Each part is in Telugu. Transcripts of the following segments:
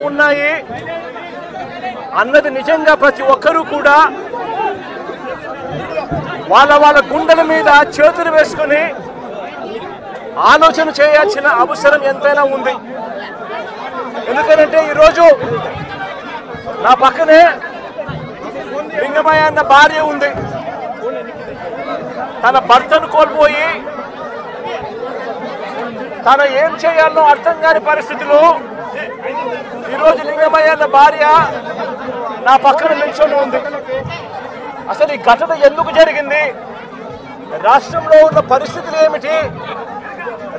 ఉన్నాయి అన్నది నిజంగా ప్రతి ఒక్కరూ కూడా వాళ్ళ గుండెల మీద చేతులు వేసుకొని ఆలోచన చేయాల్సిన అవసరం ఎంతైనా ఉంది. ఎందుకంటే ఈరోజు నా పక్కనే లింగమయ్య అన్న భార్య ఉంది. తన భర్తను కోల్పోయి తన ఏం చేయాలో అర్థం కాని పరిస్థితిలో ఈరోజు లింగమయ్య అన్న భార్య నా పక్కన నిల్చొని ఉంది. అసలు ఈ ఘటన ఎందుకు జరిగింది, రాష్ట్రంలో ఉన్న పరిస్థితులు ఏమిటి,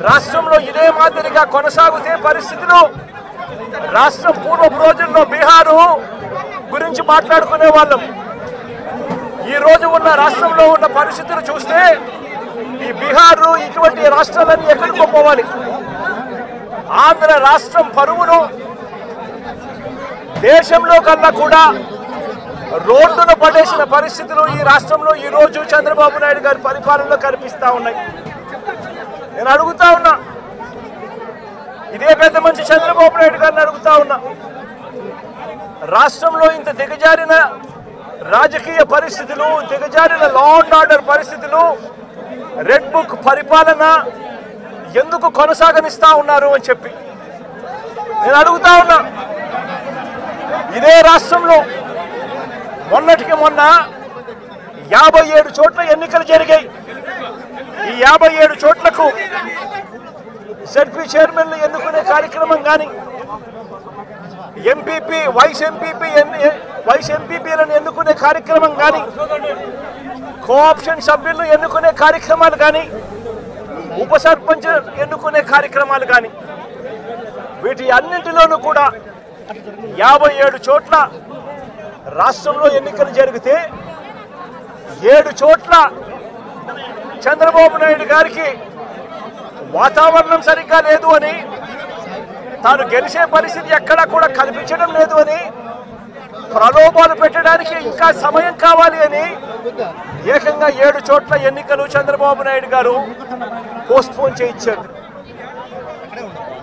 రాష్ట్రంలో ఇదే మాదిరిగా కొనసాగితే పరిస్థితులు రాష్ట్రం పూర్వపు రోజుల్లో బీహారు గురించి మాట్లాడుకునే వాళ్ళం. ఈ రోజు ఉన్న రాష్ట్రంలో ఉన్న పరిస్థితులు చూస్తే ఈ బీహారు ఇటువంటి రాష్ట్రాలన్నీ ఎక్కడికో పోవాలి. ఆంధ్ర రాష్ట్రం పరువును దేశంలో కన్నా కూడా రోడ్డును పడేసిన పరిస్థితులు ఈ రాష్ట్రంలో ఈ రోజు చంద్రబాబు నాయుడు గారి పరిపాలనలో కనిపిస్తా ఉన్నాయి. నేను అడుగుతా ఉన్నా, ఇదే పెద్ద మంచి చంద్రబాబు నాయుడు గారిని అడుగుతా ఉన్నా, రాష్ట్రంలో ఇంత దిగజారిన రాజకీయ పరిస్థితులు, దిగజారిన లా అండ్ ఆర్డర్ పరిస్థితులు, రెడ్ బుక్ పరిపాలన ఎందుకు కొనసాగనిస్తా ఉన్నారు అని చెప్పి నేను అడుగుతా ఉన్నా. ఇదే రాష్ట్రంలో మొన్నటికి మొన్న 57 చోట్ల ఎన్నికలు జరిగాయి. ఈ 57 చోట్లకు జడ్పీ చైర్మన్లు ఎన్నుకునే కార్యక్రమం కానీ, ఎంపీపీ వైస్ ఎంపీపీలను ఎన్నుకునే కార్యక్రమం కానీ, కోఆప్షన్ సభ్యులను ఎన్నుకునే కార్యక్రమాలు కానీ, ఉప సర్పంచ్ ఎన్నుకునే కార్యక్రమాలు కానీ, వీటి అన్నింటిలోనూ కూడా 57 చోట్ల రాష్ట్రంలో ఎన్నికలు జరిగితే 7 చోట్ల చంద్రబాబు నాయుడు గారికి వాతావరణం సరిగ్గా లేదు అని, తాను గెలిచే పరిస్థితి ఎక్కడా కూడా కనిపించడం లేదు అని, ప్రలోభాలు పెట్టడానికి ఇంకా సమయం కావాలి అని ఏకంగా 7 చోట్ల ఎన్నికలు చంద్రబాబు నాయుడు గారు పోస్ట్పోన్ చేయించారు.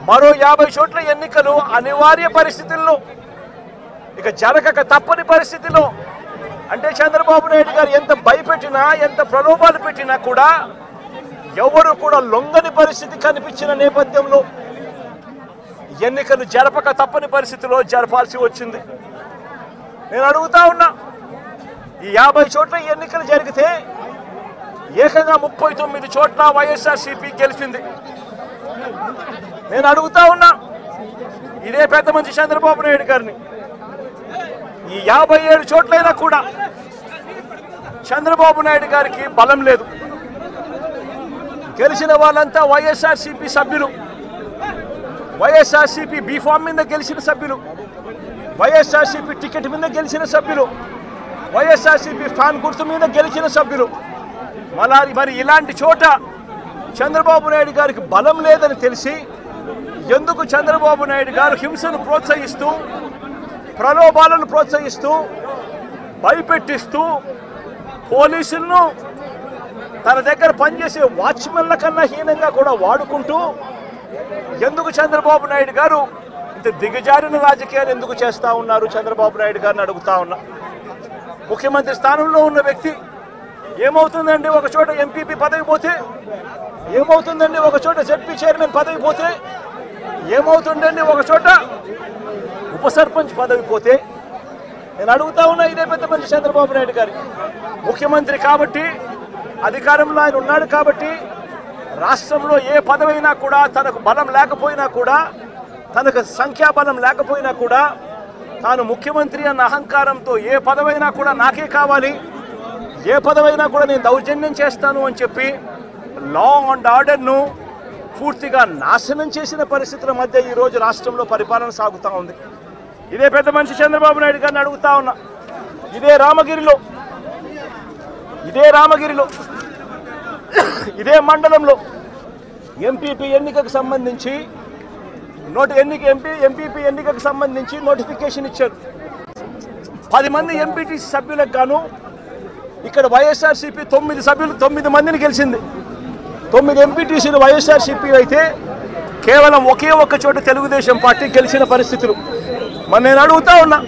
మరో 50 చోట్ల ఎన్నికలు అనివార్య పరిస్థితుల్లో, ఇక జరగక తప్పని పరిస్థితిలో, అంటే చంద్రబాబు నాయుడు గారు ఎంత భయపెట్టినా ఎంత ప్రలోభాలు పెట్టినా కూడా ఎవరు కూడా లొంగని పరిస్థితి కనిపించిన నేపథ్యంలో ఎన్నికలు జరపక తప్పని పరిస్థితిలో జరపాల్సి వచ్చింది. నేను అడుగుతా ఉన్నా, ఈ 50 చోట్ల ఎన్నికలు జరిగితే ఏకంగా 39 చోట్ల వైఎస్ఆర్సీపీ గెలిచింది. నేను అడుగుతా ఉన్నా ఇదే పెద్ద మంచి చంద్రబాబు నాయుడు గారిని, ఈ 57 చోట్లైనా కూడా చంద్రబాబు నాయుడు గారికి బలం లేదు. గెలిచిన వాళ్ళంతా వైఎస్ఆర్సీపీ సభ్యులు, వైఎస్ఆర్సీపీ బీఫామ్ మీద గెలిచిన సభ్యులు, వైఎస్ఆర్సీపీ టికెట్ మీద గెలిచిన సభ్యులు, వైఎస్ఆర్సీపీ ఫ్యాన్ గుర్తు మీద గెలిచిన సభ్యులు. మరి ఇలాంటి చోట చంద్రబాబు నాయుడు గారికి బలం లేదని తెలిసి ఎందుకు చంద్రబాబు నాయుడు గారు హింసను ప్రోత్సహిస్తూ, ప్రలోభాలను ప్రోత్సహిస్తూ, భయపెట్టిస్తూ, పోలీసులను తన దగ్గర పనిచేసే వాచ్మెన్ల కన్నా హీనంగా కూడా వాడుకుంటూ ఎందుకు చంద్రబాబు నాయుడు గారు ఇంత దిగజారిన రాజకీయాలు ఎందుకు చేస్తూ ఉన్నారు చంద్రబాబు నాయుడు గారిని అడుగుతా ఉన్నా. ముఖ్యమంత్రి స్థానంలో ఉన్న వ్యక్తి ఏమవుతుందండి ఒక చోట ఎంపీపీ పదవి పోతే, ఏమవుతుందండి ఒక చోట జడ్పీ చైర్మన్ పదవి పోతే, ఏమవుతుందండి ఒక చోట ఉప సర్పంచ్ పదవి పోతే. నేను అడుగుతా ఉన్నా, ఇదే పెద్ద మంచి చంద్రబాబు నాయుడు గారి ముఖ్యమంత్రి కాబట్టి, అధికారంలో ఆయన ఉన్నాడు కాబట్టి, రాష్ట్రంలో ఏ పదవైనా కూడా తనకు బలం లేకపోయినా కూడా, తనకు సంఖ్యాబలం లేకపోయినా కూడా, తాను ముఖ్యమంత్రి అన్న అహంకారంతో ఏ పదవైనా కూడా నాకే కావాలి, ఏ పదవైనా కూడా నేను దౌర్జన్యం చేస్తాను అని చెప్పి లా అండ్ ఆర్డర్ను పూర్తిగా నాశనం చేసిన పరిస్థితుల మధ్య ఈరోజు రాష్ట్రంలో పరిపాలన సాగుతూ ఉంది. ఇదే పెద్ద మనిషి చంద్రబాబు నాయుడు గారిని అడుగుతా ఉన్నా, ఇదే రామగిరిలో ఇదే మండలంలో ఎంపీపీ ఎన్నికకు సంబంధించి ఎంపీపీ ఎన్నికకు సంబంధించి నోటిఫికేషన్ ఇచ్చారు. 10 మంది ఎంపీటీసీ సభ్యులకు గాను ఇక్కడ వైఎస్ఆర్సీపీ 9 మందిని గెలిచింది. 9 ఎంపీటీసీలు వైఎస్ఆర్సీపీ అయితే కేవలం ఒకే ఒక్క చోట తెలుగుదేశం పార్టీ గెలిచిన పరిస్థితులు. మరి నేను అడుగుతా ఉన్నా,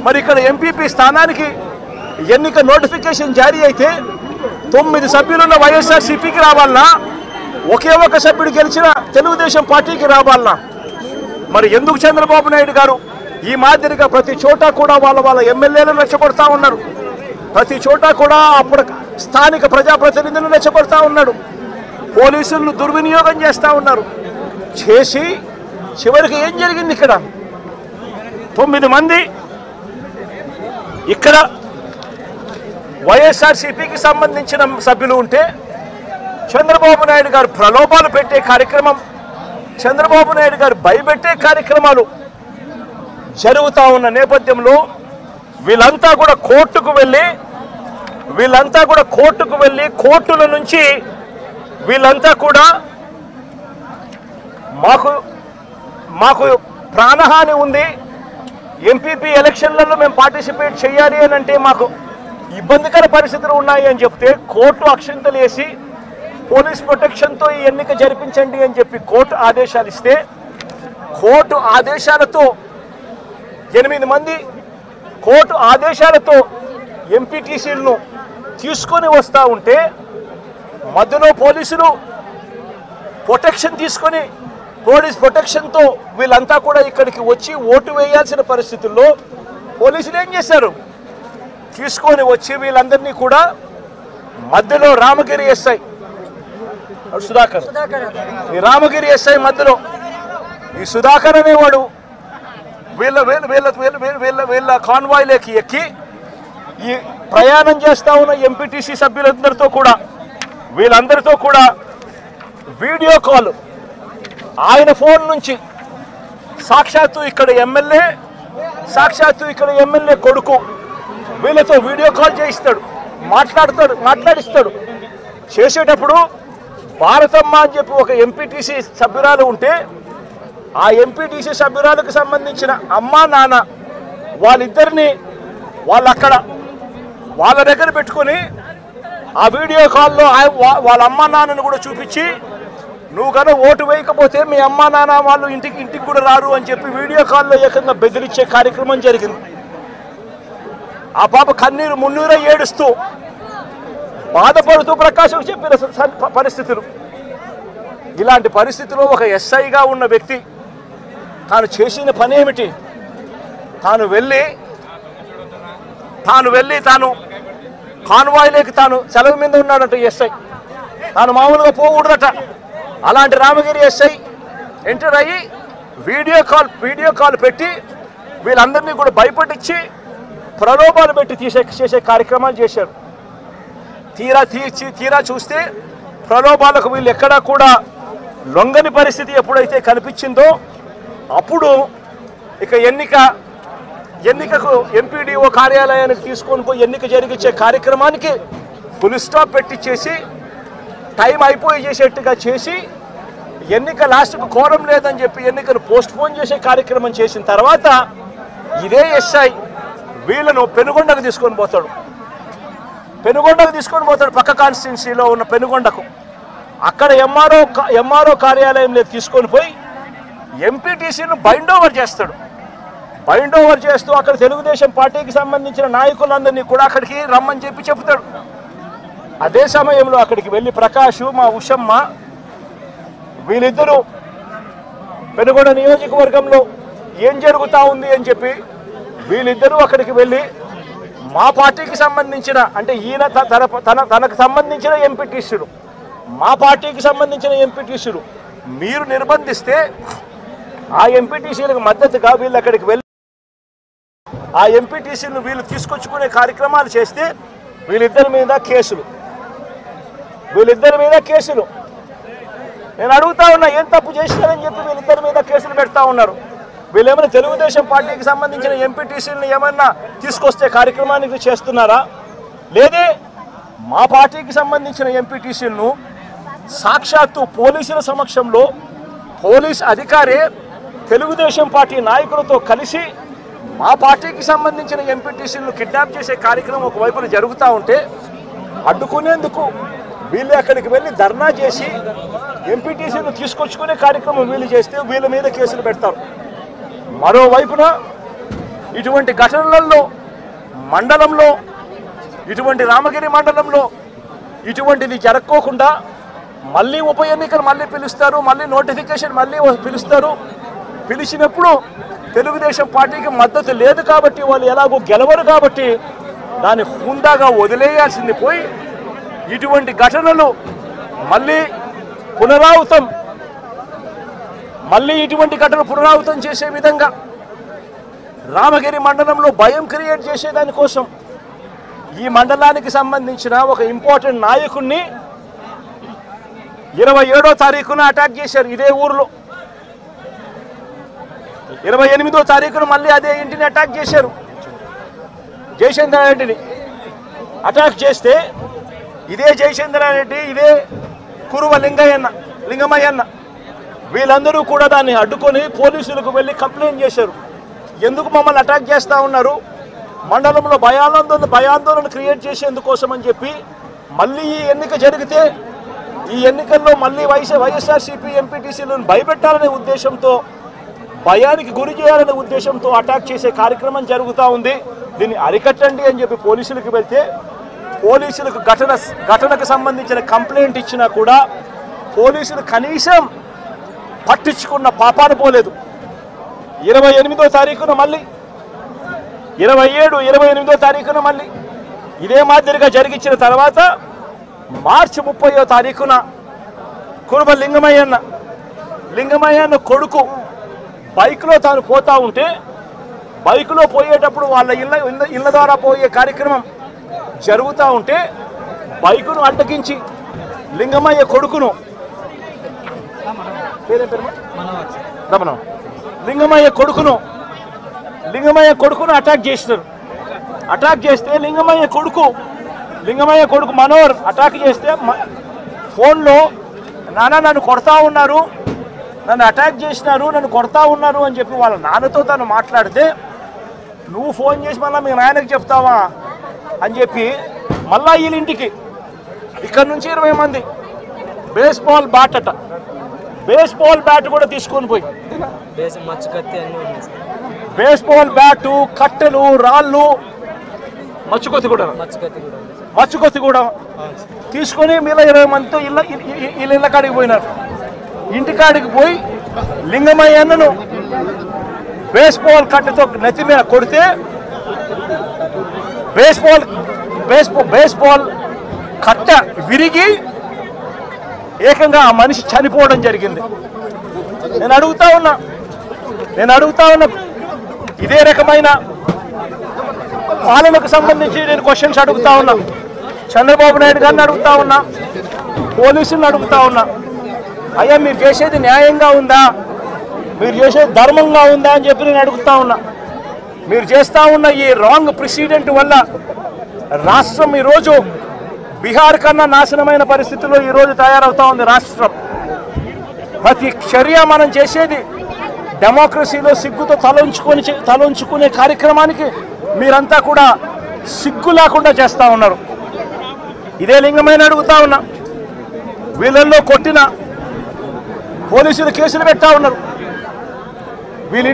మరి ఇక్కడ ఎంపీపీ స్థానానికి ఎన్నిక నోటిఫికేషన్ జారీ అయితే 9 సభ్యులున్న వైఎస్ఆర్సీపీకి రావాలన్నా, ఒకే ఒక సభ్యుడు గెలిచిన తెలుగుదేశం పార్టీకి రావాలన్నా? మరి ఎందుకు చంద్రబాబు నాయుడు గారు ఈ మాదిరిగా ప్రతి చోట కూడా వాళ్ళ ఎమ్మెల్యేలను రెచ్చగొడతా ఉన్నారు, ప్రతి చోట కూడా అప్పుడు స్థానిక ప్రజాప్రతినిధులను రెచ్చగొడతా ఉన్నాడు, పోలీసులను దుర్వినియోగం చేస్తూ ఉన్నారు. చేసి చివరికి ఏం జరిగింది? ఇక్కడ 9 మంది ఇక్కడ వైఎస్ఆర్సీపీకి సంబంధించిన సభ్యులు ఉంటే చంద్రబాబు నాయుడు గారు ప్రలోభాలు పెట్టే కార్యక్రమం, చంద్రబాబు నాయుడు గారు భయపెట్టే కార్యక్రమాలు జరుగుతూ ఉన్న నేపథ్యంలో వీళ్ళంతా కూడా కోర్టుకు వెళ్ళి కోర్టుల నుంచి వీళ్ళంతా కూడా మాకు ప్రాణహాని ఉంది, ఎంపీపీ ఎలక్షన్లలో మేము పార్టిసిపేట్ చేయాలి అని అంటే మాకు ఇబ్బందికర పరిస్థితులు ఉన్నాయి అని చెప్తే కోర్టు అక్షింతలు వేసి పోలీస్ ప్రొటెక్షన్తో ఈ ఎన్నిక జరిపించండి అని చెప్పి కోర్టు ఆదేశాలు ఇస్తే, కోర్టు ఆదేశాలతో 8 మంది కోర్టు ఆదేశాలతో ఎంపీటీసీలను తీసుకొని వస్తూ ఉంటే మధ్యలో పోలీసులు ప్రొటెక్షన్ తీసుకొని పోలీస్ ప్రొటెక్షన్తో వీళ్ళంతా కూడా ఇక్కడికి వచ్చి ఓటు వేయాల్సిన పరిస్థితుల్లో పోలీసులు ఏం చేశారు? తీసుకొని వచ్చి వీళ్ళందరినీ కూడా మధ్యలో రామగిరి ఎస్ఐ సుధాకర్, ఈ రామగిరి ఎస్ఐ మధ్యలో ఈ సుధాకర్ అనేవాడు వీళ్ళ కాన్వాయ్లోకి ఎక్కి ఈ ప్రయాణం చేస్తూ ఉన్న ఎంపీటీసీ వీళ్ళందరితో కూడా వీడియో కాల్ ఆయన ఫోన్ నుంచి సాక్షాత్తు ఇక్కడ ఎమ్మెల్యే కొడుకు వీళ్ళతో వీడియో కాల్ చేయిస్తాడు, మాట్లాడిస్తాడు. చేసేటప్పుడు భారతమ్మ అని చెప్పి ఒక ఎంపీటీసీ సభ్యురాలు ఉంటే ఆ ఎంపీటీసీ సభ్యురాలకు సంబంధించిన అమ్మా నాన్న వాళ్ళిద్దరిని వాళ్ళ దగ్గర పెట్టుకొని ఆ వీడియో కాల్లో వాళ్ళ అమ్మా నాన్నను కూడా చూపించి, నువ్వు కనుక ఓటు వేయకపోతే మీ అమ్మా నాన్న వాళ్ళు ఇంటికి కూడా రారు అని చెప్పి వీడియో కాల్లో ఏకంగా బెదిరించే కార్యక్రమం జరిగింది. ఆ పాప కన్నీరు మున్నీరు ఏడుస్తూ బాధపడుతూ ప్రకాశం చెప్పిన పరిస్థితులు. ఇలాంటి పరిస్థితిలో ఒక ఎస్ఐగా ఉన్న వ్యక్తి తాను చేసిన పని ఏమిటి? తాను కాన్వాయ్లోకి సెలవు మీద ఉన్నాడట ఎస్ఐ, తాను మామూలుగా పోకూడదట. అలాంటి రామగిరి ఎస్ఐ ఎంటర్ అయ్యి వీడియో కాల్ పెట్టి వీళ్ళందరినీ కూడా భయపడిచ్చి ప్రలోభాలు పెట్టి చేసే కార్యక్రమాలు చేశారు. తీరా చూస్తే ప్రలోభాలకు వీళ్ళు ఎక్కడా కూడా లొంగని పరిస్థితి ఎప్పుడైతే కనిపించిందో అప్పుడు ఇక ఎన్నికకు ఎంపీడీఓ కార్యాలయానికి తీసుకొని పోయి ఎన్నిక జరిగించే కార్యక్రమానికి ఫుల్ స్టాప్ పెట్టించేసి టైం అయిపోయి చేసేట్టుగా చేసి ఎన్నిక లాస్ట్కు కోరం లేదని చెప్పి ఎన్నికను పోస్ట్పోన్ చేసే కార్యక్రమం చేసిన తర్వాత ఇదే ఎస్ఐ వీళ్ళను పెనుగొండకు తీసుకొని పోతాడు. పక్క కాన్స్టిట్యున్సీలో ఉన్న పెనుగొండకు. అక్కడ ఎంఆర్ఓ కార్యాలయంలో తీసుకొని పోయి ఎంపీటీసీను బైండ్ ఓవర్ చేస్తూ అక్కడ తెలుగుదేశం పార్టీకి సంబంధించిన నాయకులందరినీ కూడా అక్కడికి రమ్మని చెప్తాడు. అదే సమయంలో అక్కడికి వెళ్ళి ప్రకాష్, మా ఉషమ్మ వీళ్ళిద్దరూ పెనుగొండ నియోజకవర్గంలో ఏం జరుగుతూ ఉంది అని చెప్పి వీళ్ళిద్దరూ అక్కడికి వెళ్ళి మా పార్టీకి సంబంధించిన అంటే ఈయన తనకు సంబంధించిన ఎంపీటీసీలు, మా పార్టీకి సంబంధించిన ఎంపీటీసీలు మీరు నిర్బంధిస్తే ఆ ఎంపీటీసీలకు మద్దతుగా వీళ్ళు అక్కడికి వెళ్ళి ఆ ఎంపీటీసీలను వీళ్ళు తీసుకొచ్చుకునే కార్యక్రమాలు చేస్తే వీళ్ళిద్దరి మీద కేసులు. నేను అడుగుతా ఉన్నా, ఏం తప్పు చేసినారని చెప్పి వీళ్ళిద్దరి మీద కేసులు పెడతా ఉన్నారు. వీళ్ళేమైనా తెలుగుదేశం పార్టీకి సంబంధించిన ఎంపీటీసీలను ఏమన్నా తీసుకొస్తే కార్యక్రమానికి చేస్తున్నారా? లేదే మా పార్టీకి సంబంధించిన ఎంపీటీసీలను సాక్షాత్తు పోలీసుల సమక్షంలో పోలీస్ అధికారే తెలుగుదేశం పార్టీ నాయకులతో కలిసి మా పార్టీకి సంబంధించిన ఎంపీటీసీలను కిడ్నాప్ చేసే కార్యక్రమం ఒకవైపున జరుగుతూ ఉంటే అడ్డుకునేందుకు వీళ్ళు అక్కడికి వెళ్ళి ధర్నా చేసి ఎంపీటీసీలను తీసుకొచ్చుకునే కార్యక్రమం వీళ్ళు చేస్తే వీళ్ళ మీద కేసులు పెడతారు. మరోవైపున ఇటువంటి ఘటనలలో మండలంలో, ఇటువంటి రామగిరి మండలంలో ఇటువంటిది జరగకోకుండా మళ్ళీ ఉప ఎన్నికలు మళ్ళీ పిలుస్తారు, మళ్ళీ నోటిఫికేషన్ మళ్ళీ పిలుస్తారు. పిలిచినప్పుడు తెలుగుదేశం పార్టీకి మద్దతు లేదు కాబట్టి, వాళ్ళు ఎలాగో గెలవరు కాబట్టి దాన్ని హుందాగా వదిలేయాల్సింది పోయి ఇటువంటి ఘటనలు మళ్ళీ ఇటువంటి ఘటనలు పునరావృతం చేసే విధంగా రామగిరి మండలంలో భయం క్రియేట్ చేసేదానికోసం ఈ మండలానికి సంబంధించిన ఒక ఇంపార్టెంట్ నాయకుడిని 27వ తారీఖున అటాక్ చేశారు ఇదే ఊర్లో. 28వ తారీఖున మళ్ళీ అదే ఇంటిని అటాక్ చేశారు. జయచంద్రారెడ్డిని అటాక్ చేస్తే ఇదే జయచంద్రారెడ్డి, ఇదే కురువ లింగమయ్యన్న వీళ్ళందరూ కూడా దాన్ని అడ్డుకొని పోలీసులకు వెళ్ళి కంప్లైంట్ చేశారు. ఎందుకు మమ్మల్ని అటాక్ చేస్తూ ఉన్నారు, మండలంలో భయాందోళన క్రియేట్ చేసేందుకోసం అని చెప్పి మళ్ళీ ఈ ఎన్నిక జరిగితే ఈ ఎన్నికల్లో మళ్ళీ వైఎస్ఆర్సీపీ ఎంపీటీసీలను భయపెట్టాలనే ఉద్దేశంతో, భయానికి గురి చేయాలనే ఉద్దేశంతో అటాక్ చేసే కార్యక్రమం జరుగుతూ ఉంది. దీన్ని అరికట్టండి అని చెప్పి పోలీసులకు వెళ్తే పోలీసులకు ఘటనకు సంబంధించిన కంప్లైంట్ ఇచ్చినా కూడా పోలీసులు కనీసం పట్టించుకున్న పాపాన పోలేదు. 28వ తారీఖున మళ్ళీ 28వ తారీఖున మళ్ళీ ఇదే మాదిరిగా జరిగించిన తర్వాత మార్చి 30వ తారీఖున కురుబ లింగమయ్యన్న కొడుకు బైక్లో తాను పోతా ఉంటే, బైక్లో పోయేటప్పుడు వాళ్ళ ఇళ్ళ ద్వారా పోయే కార్యక్రమం జరుగుతూ ఉంటే బైకును అడ్డగించి లింగమయ్య కొడుకును అటాక్ చేస్తారు. అటాక్ చేస్తే లింగమయ్య కొడుకు మనోహర్ అటాక్ చేస్తే ఫోన్లో నాన్న నన్ను కొడతా ఉన్నారు, నన్ను అటాక్ చేసినారు, నన్ను కొడతా ఉన్నారు అని చెప్పి వాళ్ళ నాన్నతో తను మాట్లాడితే, నువ్వు ఫోన్ చేసి మళ్ళీ మీ నాయనకి చెప్తావా అని చెప్పి మళ్ళా వీళ్ళింటికి ఇక్కడ నుంచి 20 మంది బేస్బాల్ బ్యాట్ కూడా తీసుకొని పోయి, బేస్బాల్ బ్యాటు, కట్టెలు, రాళ్ళు, మచ్చుకొత్తి కూడా తీసుకొని మీలో 20 మందితో ఇళ్ళ కాడికి పోయినారు. ఇంటికాడికి పోయి లింగమయ్యన్నను బేస్బాల్ కట్టెతో నెత్తి మీద కొడితే బేస్బాల్ కట్ట విరిగి ఏకంగా ఆ మనిషి చనిపోవడం జరిగింది. నేను అడుగుతా ఉన్నా ఇదే రకమైన పాలనకు సంబంధించి నేను క్వశ్చన్స్ అడుగుతా ఉన్నా. చంద్రబాబు నాయుడు గారిని అడుగుతా ఉన్నా, పోలీసులను అడుగుతా ఉన్నా, అయ్యా మీరు చేసేది న్యాయంగా ఉందా, మీరు చేసేది ధర్మంగా ఉందా అని చెప్పి నేను అడుగుతా ఉన్నా. మీరు చేస్తూ ఉన్న ఈ రాంగ్ ప్రెసిడెంట్ వల్ల రాష్ట్రం ఈరోజు బీహార్ కన్నా నాశనమైన పరిస్థితుల్లో ఈరోజు తయారవుతా ఉంది రాష్ట్రం. ప్రతి చర్య మనం చేసేది డెమోక్రసీలో సిగ్గుతో తలంచుకునే కార్యక్రమానికి మీరంతా కూడా సిగ్గు లేకుండా చేస్తూ ఉన్నారు. ఇదే లింగమైన అడుగుతా ఉన్నా, వీళ్ళల్లో కొట్టిన పోలీసులు కేసులు పెడతా ఉన్నారు. వీళ్ళ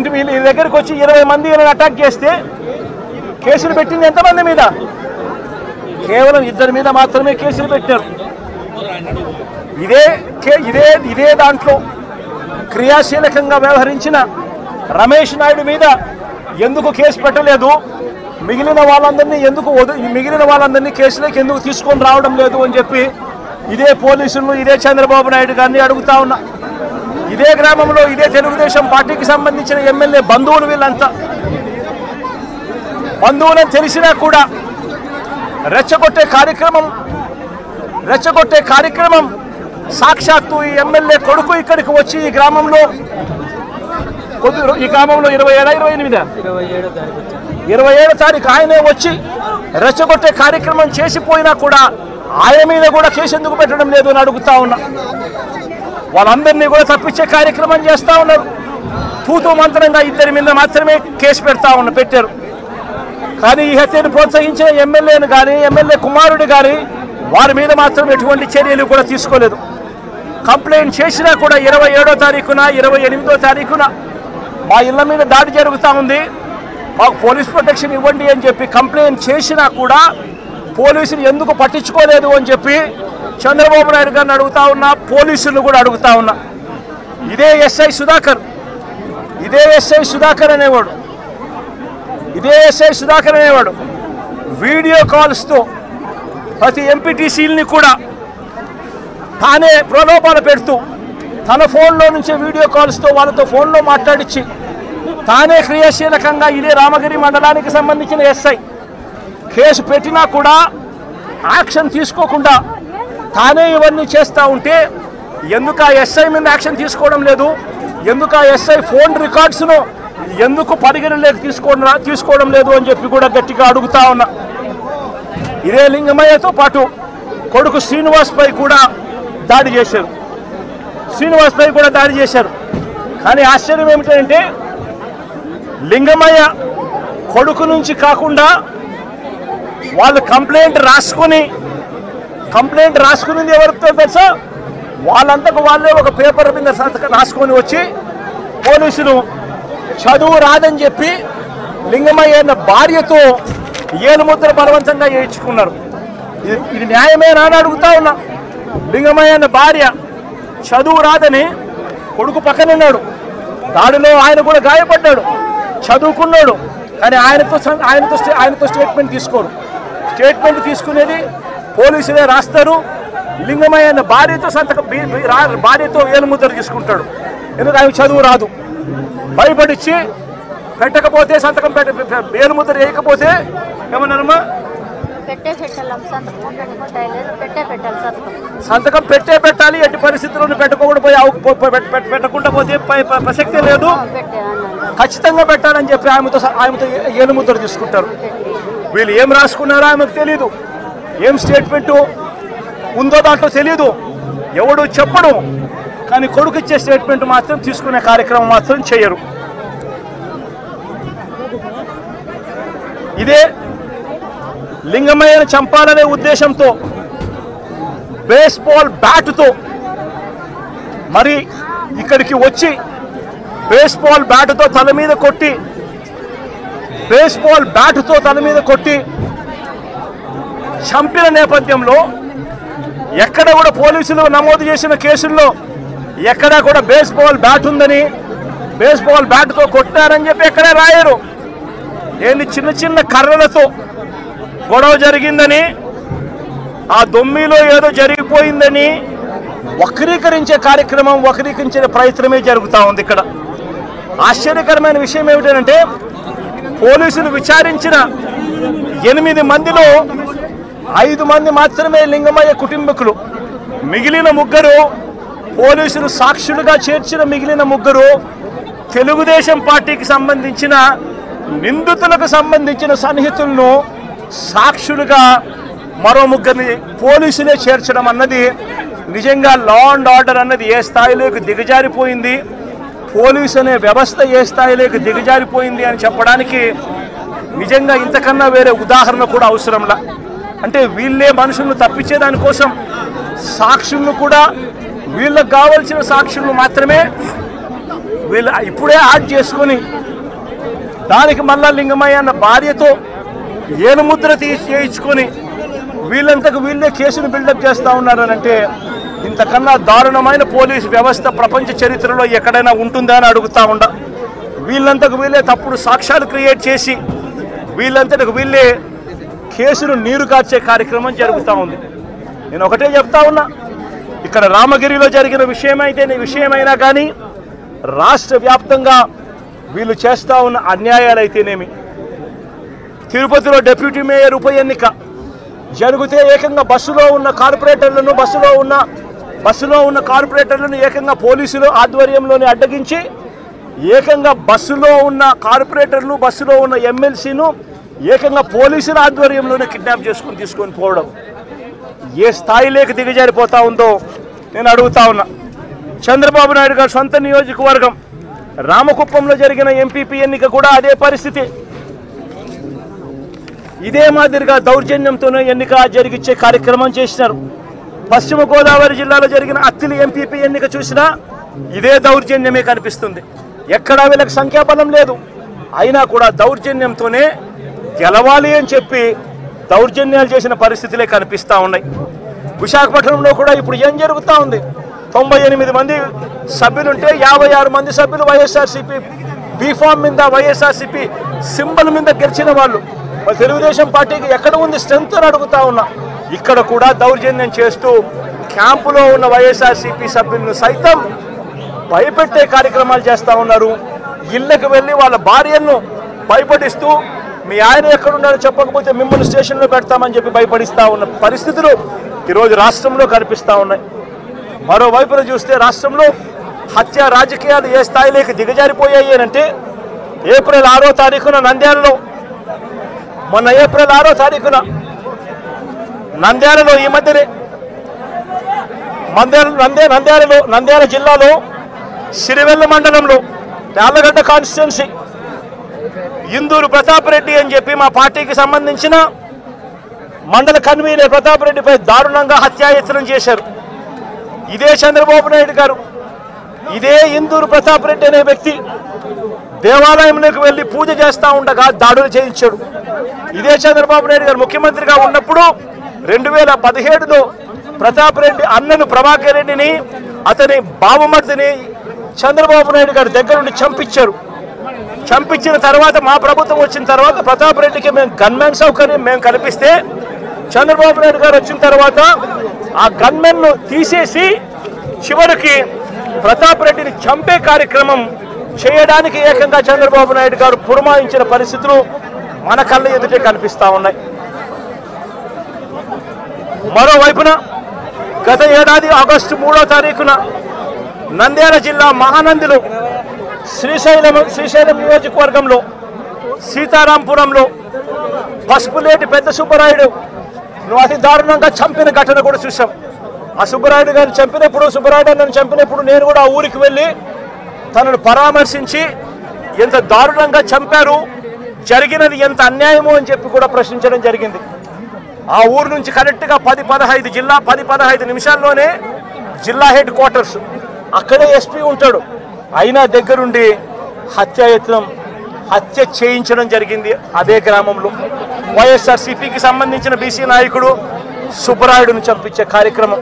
దగ్గరికి వచ్చి 20 మంది అటాక్ చేస్తే కేసులు పెట్టింది ఎంతమంది మీద? కేవలం 2 మీద మాత్రమే కేసులు పెట్టారు. ఇదే దాంట్లో క్రియాశీలకంగా వ్యవహరించిన రమేష్ నాయుడు మీద ఎందుకు కేసు పెట్టలేదు, మిగిలిన వాళ్ళందరినీ కేసులోకి ఎందుకు తీసుకొని రావడం లేదు అని చెప్పి ఇదే పోలీసులు, ఇదే చంద్రబాబు నాయుడు గారిని అడుగుతా ఉన్నా. ఇదే గ్రామంలో ఇదే తెలుగుదేశం పార్టీకి సంబంధించిన ఎమ్మెల్యే బంధువులు, వీళ్ళంతా బంధువులని తెలిసినా కూడా రెచ్చగొట్టే కార్యక్రమం సాక్షాత్తు ఈ ఎమ్మెల్యే కొడుకు ఇక్కడికి వచ్చి ఈ గ్రామంలో 27వ తారీఖు ఆయనే వచ్చి రెచ్చగొట్టే కార్యక్రమం చేసిపోయినా కూడా ఆయన మీద కూడా కేసు ఎందుకు పెట్టడం లేదు అని అడుగుతా ఉన్నా. వాళ్ళందరినీ కూడా తప్పించే కార్యక్రమం చేస్తూ ఉన్నారు. తూతూ మంత్రంగా 2 మీద మాత్రమే కేసు పెట్టారు. కానీ ఈ హత్యను ప్రోత్సహించిన ఎమ్మెల్యేను కానీ ఎమ్మెల్యే కుమారుడు కానీ వారి మీద మాత్రం ఎటువంటి చర్యలు కూడా తీసుకోలేదు. కంప్లైంట్ చేసినా కూడా 27వ తారీఖున 28వ తారీఖున మా ఇళ్ల మీద దాడి జరుగుతూ ఉంది, మాకు పోలీస్ ప్రొటెక్షన్ ఇవ్వండి అని చెప్పి కంప్లైంట్ చేసినా కూడా పోలీసులు ఎందుకు పట్టించుకోలేదు అని చెప్పి చంద్రబాబు నాయుడు గారిని అడుగుతా ఉన్నా, పోలీసులను కూడా అడుగుతా ఉన్నా. ఇదే ఎస్ఐ సుధాకర్ అనేవాడు వీడియో కాల్స్తో ప్రతి ఎంపీటీసీలని కూడా తానే ప్రలోభాలు పెడుతూ తన ఫోన్లో నుంచే వీడియో కాల్స్తో వాళ్ళతో ఫోన్లో మాట్లాడించి తానే క్రియాశీలకంగా ఇదే రామగిరి మండలానికి సంబంధించిన ఎస్ఐ కేసు పెట్టినా కూడా యాక్షన్ తీసుకోకుండా తానే ఇవన్నీ చేస్తూ ఉంటే ఎందుకు ఆ ఎస్ఐ మీద యాక్షన్ తీసుకోవడం లేదు, ఎందుకు ఆ ఎస్ఐ ఫోన్ రికార్డ్స్ను ఎందుకు పరిగణలోకి తీసుకోవడం లేదు అని చెప్పి కూడా గట్టిగా అడుగుతా ఉన్నా. ఇదే లింగమయ్యతో పాటు కొడుకు శ్రీనివాస్పై కూడా దాడి చేశారు. కానీ ఆశ్చర్యం ఏమిటంటే లింగమయ్య కొడుకు నుంచి కాకుండా వాళ్ళు కంప్లైంట్ రాసుకునింది ఎవరితో తెలుసా? వాళ్ళంతకు వాళ్ళే ఒక పేపర్ మీద రాసుకొని వచ్చి పోలీసులు చదువు రాదని చెప్పి లింగమయ్య అన్న భార్యతో ఏలుముద్ర బలవంతంగా చేయించుకున్నారు. ఇది న్యాయమేనా అని అడుగుతా ఉన్నా. లింగమయ్య అన్న భార్య చదువు రాదని కొడుకు పక్కనున్నాడు, దాడిలో ఆయన కూడా గాయపడ్డాడు, చదువుకున్నాడు, కానీ ఆయనతో స్టేట్మెంట్ తీసుకోరు. స్టేట్మెంట్ తీసుకునేది పోలీసులే రాస్తారు. లింగమయ్య అన్న భార్యతో ఏలుముద్ర తీసుకుంటాడు. ఎందుకు ఆయన చదువు రాదు, భయపడిచ్చి పెట్టకపోతే సంతకం ఏలుముద్ర వేయకపోతే ఏమన్నారమ్మా? సంతకం పెట్టాలి. ఎట్టి పరిస్థితుల్లో పెట్టకుండా పోతే ప్రసక్తే లేదు, ఖచ్చితంగా పెట్టాలని చెప్పి ఆమెతో ఏలుముద్ర తీసుకుంటారు. వీళ్ళు ఏం రాసుకున్నారో ఆమెకు తెలీదు, ఏం స్టేట్మెంట్ ఉందో దాంట్లో తెలీదు, ఎవడు చెప్పడు. కానీ కొడుకు ఇచ్చే స్టేట్మెంట్ మాత్రం తీసుకునే కార్యక్రమం మాత్రం చేయరు. ఇదే లింగమయ్యను చంపాలనే ఉద్దేశంతో బేస్బాల్ బ్యాటుతో మరి ఇక్కడికి వచ్చి బేస్బాల్ బ్యాటుతో తల మీద కొట్టి చంపిన నేపథ్యంలో ఎక్కడ కూడా పోలీసులు నమోదు చేసిన కేసుల్లో ఎక్కడా కూడా బేస్బాల్ బ్యాట్ ఉందని, బేస్బాల్ బ్యాట్తో కొట్టారని చెప్పి ఎక్కడా రాయరు. ఏంది చిన్న కర్రలతో గొడవ జరిగిందని, ఆ దొమ్మిలో ఏదో జరిగిపోయిందని వక్రీకరించే ప్రయత్నమే జరుగుతూ ఉంది. ఇక్కడ ఆశ్చర్యకరమైన విషయం ఏమిటంటే పోలీసులు విచారించిన 8 మందిలో 5 మంది మాత్రమే లింగమయ్య కుటుంబకులు. మిగిలిన 3 పోలీసులు సాక్షులుగా చేర్చిన మిగిలిన 3 తెలుగుదేశం పార్టీకి సంబంధించిన నిందితులకు సంబంధించిన సన్నిహితులను సాక్షులుగా మరో 3 పోలీసులే చేర్చడం అన్నది నిజంగా లా అండ్ ఆర్డర్ అన్నది ఏ స్థాయిలోకి దిగజారిపోయింది, పోలీసు అనే వ్యవస్థ ఏ స్థాయిలోకి దిగజారిపోయింది అని చెప్పడానికి నిజంగా ఇంతకన్నా వేరే ఉదాహరణ కూడా అవసరంలా. అంటే వీళ్ళే మనుషులను తప్పించేదానికోసం సాక్షులను కూడా వీళ్ళకు కావలసిన సాక్షులను మాత్రమే వీళ్ళు ఇప్పుడే యాడ్ చేసుకొని దానికి మళ్ళా లింగమయ్య అన్న భార్యతో ఏలుముద్ర చేయించుకొని వీళ్ళంతకు వీళ్ళే కేసును బిల్డప్ చేస్తూ ఉన్నారనంటే ఇంతకన్నా దారుణమైన పోలీసు వ్యవస్థ ప్రపంచ చరిత్రలో ఎక్కడైనా ఉంటుందా అని అడుగుతా ఉండ. వీళ్ళంతకు వీళ్ళే తప్పుడు సాక్ష్యాలు క్రియేట్ చేసి వీళ్ళంతకు వీళ్ళే కేసును నీరు కార్చే కార్యక్రమం జరుగుతూ ఉంది. నేను ఒకటే చెప్తా ఉన్నా, ఇక్కడ రామగిరిలో జరిగిన విషయమైనా కానీ రాష్ట్ర వ్యాప్తంగా వీళ్ళు చేస్తూ ఉన్న అన్యాయాలు అయితేనేమి, తిరుపతిలో డిప్యూటీ మేయర్ ఉప ఎన్నిక జరిగితే ఏకంగా బస్సులో ఉన్న కార్పొరేటర్లను ఏకంగా పోలీసులు ఆధ్వర్యంలోనే అడ్డగించి ఏకంగా బస్సులో ఉన్న కార్పొరేటర్లు బస్సులో ఉన్న ఎమ్మెల్సీను ఏకంగా పోలీసుల ఆధ్వర్యంలోనే కిడ్నాప్ తీసుకొని పోవడం ఏ స్థాయిలోకి దిగజారిపోతా ఉందో నేను అడుగుతా ఉన్నా. చంద్రబాబు నాయుడు గారి సొంత నియోజకవర్గం రామకుప్పంలో జరిగిన ఎంపీపీ ఎన్నిక కూడా అదే పరిస్థితి. ఇదే మాదిరిగా దౌర్జన్యంతోనే ఎన్నిక జరిగించే కార్యక్రమం చేసినారు. పశ్చిమ గోదావరి జిల్లాలో జరిగిన అత్తిలి ఎంపీపీ ఎన్నిక చూసినా ఇదే దౌర్జన్యమే కనిపిస్తుంది. ఎక్కడా వీళ్ళకి సంఖ్యాబలం లేదు. అయినా కూడా దౌర్జన్యంతోనే గెలవాలి అని చెప్పి దౌర్జన్యాలు చేసిన పరిస్థితులే కనిపిస్తూ ఉన్నాయి. విశాఖపట్నంలో కూడా ఇప్పుడు ఏం జరుగుతూ ఉంది? 98 మంది సభ్యులుంటే 56 మంది సభ్యులు వైఎస్ఆర్సీపీ బీఫామ్ మీద, వైఎస్ఆర్సీపీ సింబల్ మీద గెలిచిన వాళ్ళు. తెలుగుదేశం పార్టీకి ఎక్కడ ఉంది స్ట్రెంత్ అని అడుగుతా ఉన్నా. ఇక్కడ కూడా దౌర్జన్యం చేస్తూ క్యాంపులో ఉన్న వైఎస్ఆర్సీపీ సభ్యులను సైతం భయపెట్టే కార్యక్రమాలు చేస్తూ ఉన్నారు. ఇళ్ళకి వెళ్ళి వాళ్ళ భార్యలను భయపడిస్తూ మీ ఆయన ఎక్కడున్నారో చెప్పకపోతే మిమ్మల్ని స్టేషన్లో పెడతామని చెప్పి భయపడిస్తూ ఉన్న పరిస్థితులు ఈరోజు రాష్ట్రంలో కనిపిస్తూ ఉన్నాయి. మరోవైపున చూస్తే రాష్ట్రంలో హత్య రాజకీయాలు ఏ స్థాయిలోకి దిగజారిపోయాయి అంటే ఏప్రిల్ 6వ తారీఖున నంద్యాలలో, మొన్న ఏప్రిల్ 6వ తారీఖున నంద్యాలలో, ఈ మధ్యనే నంద్యాల జిల్లాలో సిరివెల్ల మండలంలో యార్లగడ్డ కాన్స్టిట్యున్సీ ఇందూరు ప్రతాప్ రెడ్డి అని చెప్పి మా పార్టీకి సంబంధించిన మండల కన్వీనర్ ప్రతాప్ రెడ్డిపై దారుణంగా హత్యాయత్నం చేశారు. ఇదే చంద్రబాబు నాయుడు గారు, ఇదే ఇందూరు ప్రతాప్ రెడ్డి అనే వ్యక్తి దేవాలయంలోకి వెళ్ళి పూజ చేస్తూ ఉండగా దాడులు చేయించాడు. ఇదే చంద్రబాబు నాయుడు గారు ముఖ్యమంత్రిగా ఉన్నప్పుడు 2017లో ప్రతాప్ రెడ్డి అన్నను ప్రభాకర్ రెడ్డిని, అతని బావమర్దిని చంద్రబాబు నాయుడు గారి దగ్గర నుండి చంపించారు. చంపించిన తర్వాత మా ప్రభుత్వం వచ్చిన తర్వాత ప్రతాప్ రెడ్డికి మేము గన్మెన్ సౌకర్యం మేము కల్పిస్తే చంద్రబాబు నాయుడు గారు వచ్చిన తర్వాత ఆ గన్మెన్ను తీసేసి చివరికి ప్రతాప్ రెడ్డిని చంపే కార్యక్రమం చేయడానికి ఏకంగా చంద్రబాబు నాయుడు గారు పురమాయించిన పరిస్థితులు మన కళ్ళ ఎదుటే కనిపిస్తూ ఉన్నాయి. మరోవైపున గత ఏడాది ఆగస్టు 3వ తారీఖున నంద్యాల జిల్లా మహానందిలో శ్రీశైలం నియోజకవర్గంలో సీతారాంపురంలో పసుపులేటి పెద్ద సుబ్బరాయుడు అతి దారుణంగా చంపిన ఘటన కూడా చూసాం. ఆ సుబ్బరాయుడు గారిని చంపినప్పుడు నేను కూడా ఆ ఊరికి వెళ్ళి తనను పరామర్శించి ఎంత దారుణంగా చంపారు, జరిగినది ఎంత అన్యాయమో అని చెప్పి కూడా ప్రశ్నించడం జరిగింది. ఆ ఊరు నుంచి కరెక్ట్గా 10-15 నిమిషాల్లోనే జిల్లా హెడ్ క్వార్టర్స్, అక్కడే ఎస్పీ ఉంటాడు. అయినా దగ్గరుండి హత్య చేయించడం జరిగింది. అదే గ్రామంలో వైఎస్ఆర్సీపీకి సంబంధించిన బీసీ నాయకుడు సుబ్బరాయుడును చంపించే కార్యక్రమం.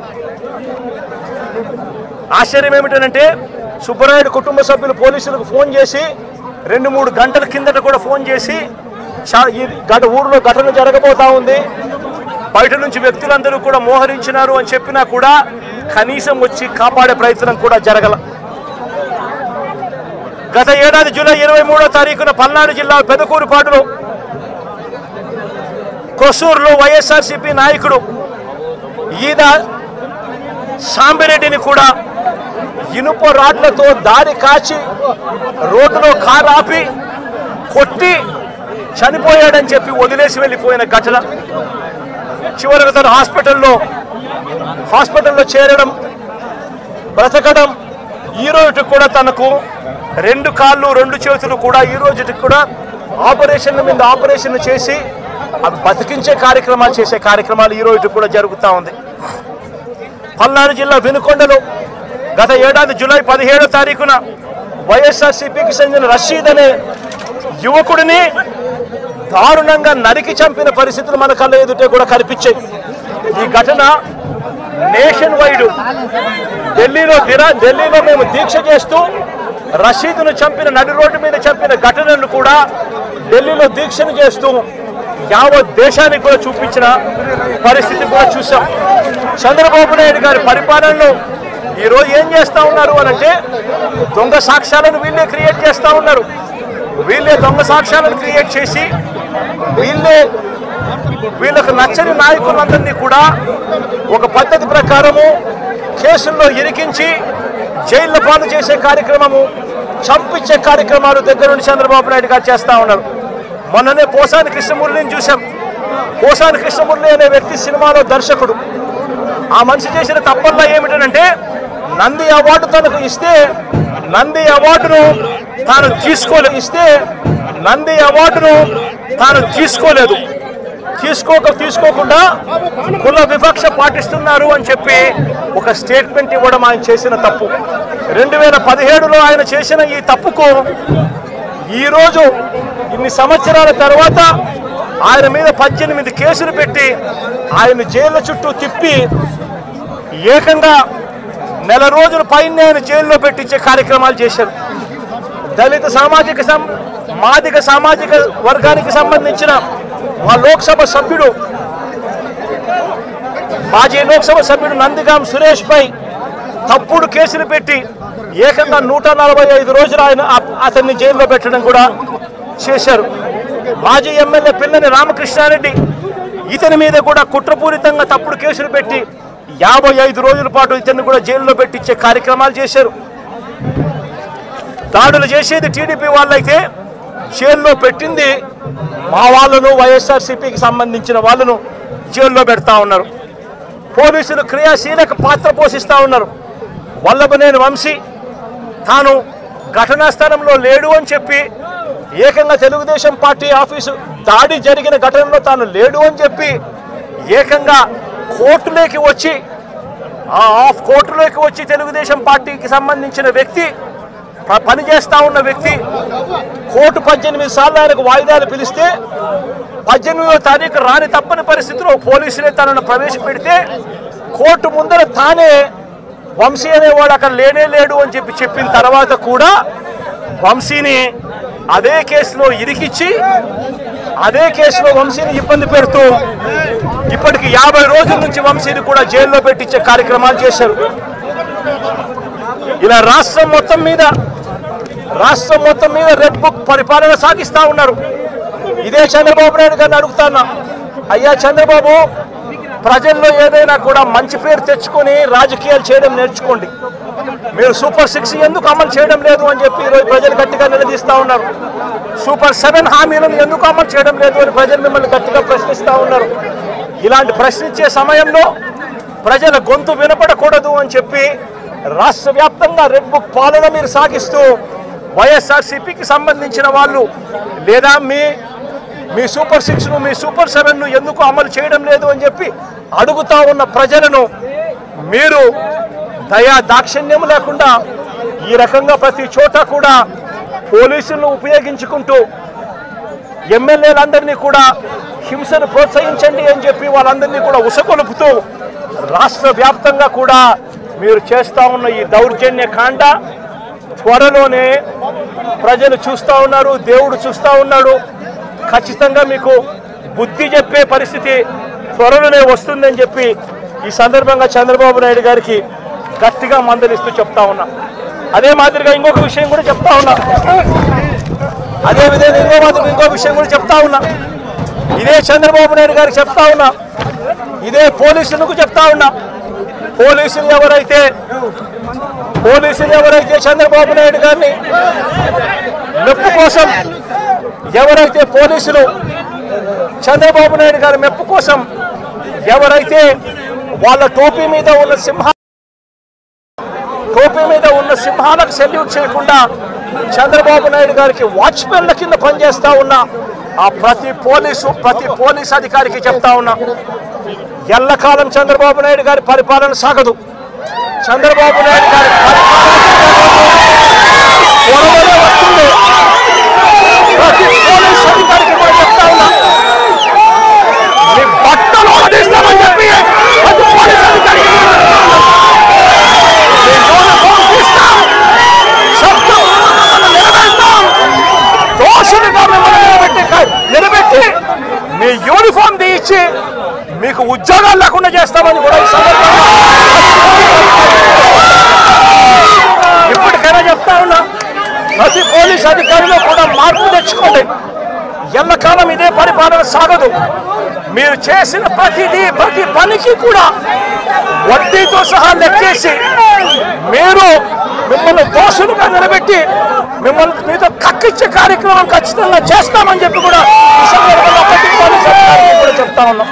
ఆశ్చర్యం ఏమిటంటే సుబ్బరాయుడు కుటుంబ సభ్యులు పోలీసులకు ఫోన్ చేసి 2-3 గంటల కిందట కూడా ఫోన్ చేసి ఊరిలో ఘటన జరగబోతా ఉంది, బయట నుంచి వ్యక్తులందరూ కూడా మోహరించినారు అని చెప్పినా కూడా కనీసం వచ్చి కాపాడే ప్రయత్నం కూడా జరగల. గత ఏడాది జూలై 23వ తారీఖున పల్నాడు జిల్లా పెదకూరుపాటులో కొసూరులో వైఎస్ఆర్సీపీ నాయకుడు ఈయన సాంబిరెడ్డిని కూడా ఇనుప రాడ్లతో దారి కాచి రోడ్డులో కారు ఆపి కొట్టి చనిపోయాడని చెప్పి వదిలేసి వెళ్ళిపోయిన ఘటన. చివరికి తను హాస్పిటల్లో చేరడం, బ్రతకడం, ఈ రోజుకి కూడా తనకు 2 కాళ్ళు 2 చేతులు కూడా ఈ రోజుకి కూడా ఆపరేషన్ చేసి అవి బతికించే కార్యక్రమాలు చేసే కార్యక్రమాలు ఈ రోజుకి కూడా జరుగుతూ ఉంది. పల్నాడు జిల్లా వినుకొండలో గత ఏడాది జూలై 17వ తారీఖున వైఎస్ఆర్సీపీకి చెందిన రషీద్ అనే యువకుడిని దారుణంగా నరికి చంపిన పరిస్థితులు మన కళ్ళ ఎదుటే కూడా కనిపించాయి. ఈ ఘటన నేషన్ వైడ్ ఢిల్లీలో మేము దీక్ష చేస్తూ రషీద్ను చంపిన నడి రోడ్డు మీద చంపిన ఘటనను కూడా ఢిల్లీలో దీక్షను చేస్తూ యావత్ దేశానికి కూడా చూపించిన పరిస్థితి కూడా చూసాం. చంద్రబాబు నాయుడు గారి పరిపాలనలో ఈరోజు ఏం చేస్తూ ఉన్నారు అనంటే దొంగ సాక్ష్యాలను వీళ్ళే క్రియేట్ చేస్తూ ఉన్నారు. వీళ్ళే దొంగ సాక్ష్యాలను క్రియేట్ చేసి వీళ్ళకు నచ్చని నాయకులందరినీ కూడా ఒక పద్ధతి ప్రకారము కేసుల్లో ఇరికించి జైళ్ల పాలు చేసే కార్యక్రమము, చంపించే కార్యక్రమాలు దగ్గర నుండి చంద్రబాబు నాయుడు గారు చేస్తూ ఉన్నారు. మొన్ననే పోసాని కృష్ణమురళిని చూసాం. పోసాని కృష్ణమురళి అనే వ్యక్తి సినిమాలో దర్శకుడు. ఆ మనిషి చేసిన తప్పల్లా ఏమిటంటే నంది అవార్డు తనకు ఇస్తే నంది అవార్డును తాను తీసుకోలేదు. తీసుకోకుండా కుల వివక్ష పాటిస్తున్నారు అని చెప్పి ఒక స్టేట్మెంట్ ఇవ్వడం ఆయన చేసిన తప్పు. 2017లో ఆయన చేసిన ఈ తప్పుకు ఈరోజు ఇన్ని సంవత్సరాల తర్వాత ఆయన మీద 18 కేసులు పెట్టి ఆయన జైళ్ళ చుట్టూ తిప్పి ఏకంగా నెల రోజుల పైన ఆయన జైల్లో పెట్టించే కార్యక్రమాలు చేశారు. దళిత మాదిగ సామాజిక వర్గానికి సంబంధించిన మా లోక్సభ సభ్యుడు మాజీ లోక్సభ సభ్యుడు నందిగాం సురేష్ పై తప్పుడు కేసులు పెట్టి ఏకంగా 145 రోజులు అతన్ని జైల్లో పెట్టడం కూడా చేశారు. మాజీ ఎమ్మెల్యే పిల్లని రామకృష్ణారెడ్డి ఇతని మీద కూడా కుట్రపూరితంగా తప్పుడు కేసులు పెట్టి 55 రోజుల పాటు ఇతన్ని కూడా జైల్లో పెట్టించే కార్యక్రమాలు చేశారు. దాడులు చేసేది టీడీపీ వాళ్ళైతే జైల్లో పెట్టింది మా వాళ్ళను, వైఎస్ఆర్సీపీకి సంబంధించిన వాళ్ళను జైల్లో పెడతా ఉన్నారు. పోలీసులు క్రియాశీలక పాత్ర పోషిస్తూ ఉన్నారు. వల్లభనేని వంశీ తాను ఘటనా స్థలంలో లేడు అని చెప్పి ఏకంగా తెలుగుదేశం పార్టీ ఆఫీసు దాడి జరిగిన ఘటనలో తాను లేడు అని చెప్పి ఏకంగా కోర్టులోకి వచ్చి తెలుగుదేశం పార్టీకి సంబంధించిన వ్యక్తి పనిచేస్తా ఉన్న వ్యక్తి కోర్టు 18 సార్లు ఆయనకు వాయిదాలు పిలిస్తే 18వ తారీఖు రాని తప్పని పరిస్థితిలో పోలీసులే తనను ప్రవేశపెడితే కోర్టు ముందర తానే వంశీ అనేవాడు అక్కడ లేడు అని చెప్పిన తర్వాత కూడా వంశీని అదే కేసులో ఇరికిచ్చి అదే కేసులో వంశీని ఇబ్బంది పెడుతూ ఇప్పటికి 50 రోజుల నుంచి వంశీని కూడా జైల్లో పెట్టించే కార్యక్రమాలు చేశారు. ఇలా రాష్ట్రం మొత్తం మీద రెడ్ బుక్ పరిపాలన సాగిస్తూ ఉన్నారు. ఇదే చంద్రబాబు నాయుడు గారిని అడుగుతున్నా, అయ్యా చంద్రబాబు, ప్రజల్లో ఏదైనా కూడా మంచి పేరు తెచ్చుకొని రాజకీయాలు చేయడం నేర్చుకోండి. మీరు సూపర్ 6 ఎందుకు అమలు చేయడం లేదు అని చెప్పి ఈరోజు ప్రజలు గట్టిగా నిలదీస్తూ ఉన్నారు. సూపర్ 7 హామీలను ఎందుకు అమలు చేయడం లేదు అని ప్రజలు మిమ్మల్ని గట్టిగా ప్రశ్నిస్తూ ఉన్నారు. ఇలాంటి ప్రశ్నించే సమయంలో ప్రజల గొంతు వినపడకూడదు అని చెప్పి రాష్ట్ర వ్యాప్తంగా రెడ్ బుక్ పాలన మీరు సాగిస్తూ వైఎస్ఆర్సీపీకి సంబంధించిన వాళ్ళు లేదా మీ సూపర్ 6ను మీ సూపర్ 7ను ఎందుకు అమలు చేయడం లేదు అని చెప్పి అడుగుతా ఉన్న ప్రజలను మీరు దయా దాక్షిణ్యం లేకుండా ఈ రకంగా ప్రతి చోట కూడా పోలీసులను ఉపయోగించుకుంటూ ఎమ్మెల్యేలందరినీ కూడా హింసను ప్రోత్సహించండి అని చెప్పి వాళ్ళందరినీ కూడా ఉసగొలుపుతూ రాష్ట్ర వ్యాప్తంగా కూడా మీరు చేస్తూ ఉన్న ఈ దౌర్జన్య కాండ త్వరలోనే ప్రజలు చూస్తూ ఉన్నారు, దేవుడు చూస్తూ ఉన్నాడు. ఖచ్చితంగా మీకు బుద్ధి చెప్పే పరిస్థితి త్వరలోనే వస్తుందని చెప్పి ఈ సందర్భంగా చంద్రబాబు నాయుడు గారికి గట్టిగా మందలిస్తూ చెప్తా ఉన్నా. అదే మాదిరిగా ఇంకొక విషయం కూడా చెప్తా ఉన్నా. ఇంకో విషయం కూడా చెప్తా ఉన్నా. ఇదే చంద్రబాబు నాయుడు గారికి చెప్తా ఉన్నా, ఇదే పోలీసులకు చెప్తా ఉన్నా. పోలీసులు ఎవరైతే చంద్రబాబు నాయుడు గారిని మెప్పు కోసం చంద్రబాబు నాయుడు గారి మెప్పు కోసం ఎవరైతే వాళ్ళ టోపీ మీద ఉన్న సింహాలకు సెల్యూట్ చేయకుండా చంద్రబాబు నాయుడు గారికి వాచ్మెన్ల కింద పనిచేస్తా ఉన్న ఆ ప్రతి పోలీస్ అధికారికి చెప్తా ఉన్నా, ఎల్లకాలం చంద్రబాబు నాయుడు గారి పరిపాలన సాగదు. చంద్రబాబు నాయుడు గారి వస్తుంది. ప్రతి పోలీస్ అధికారికి కూడా చెప్తా ఉన్నా, మీ బట్టలు ఆడిస్తామని చెప్పి ప్రతి పోలీస్ అధికారికి నిలబెట్టి మీ యూనిఫామ్ తీయించి మీకు ఉద్యోగాలు లేకుండా చేస్తామని కూడా ఈ సందర్భంగా ఇప్పటికైనా చెప్తా ఉన్నా. ప్రతి పోలీస్ అధికారిలో కూడా మార్పు తెచ్చుకోండి. ఎల్లకాలం ఇదే పరిపాలన సాగదు. మీరు చేసిన ప్రతి పనికి కూడా వడ్డీతో సహా లెక్కేసి మిమ్మల్ని దోషులుగా నిలబెట్టి మీతో కక్కిచ్చే కార్యక్రమం ఖచ్చితంగా చేస్తామని చెప్పి కూడా ఈ సందర్భంగా ప్రతి పోలీస్ అధికారికి కూడా చెప్తా ఉన్నాం.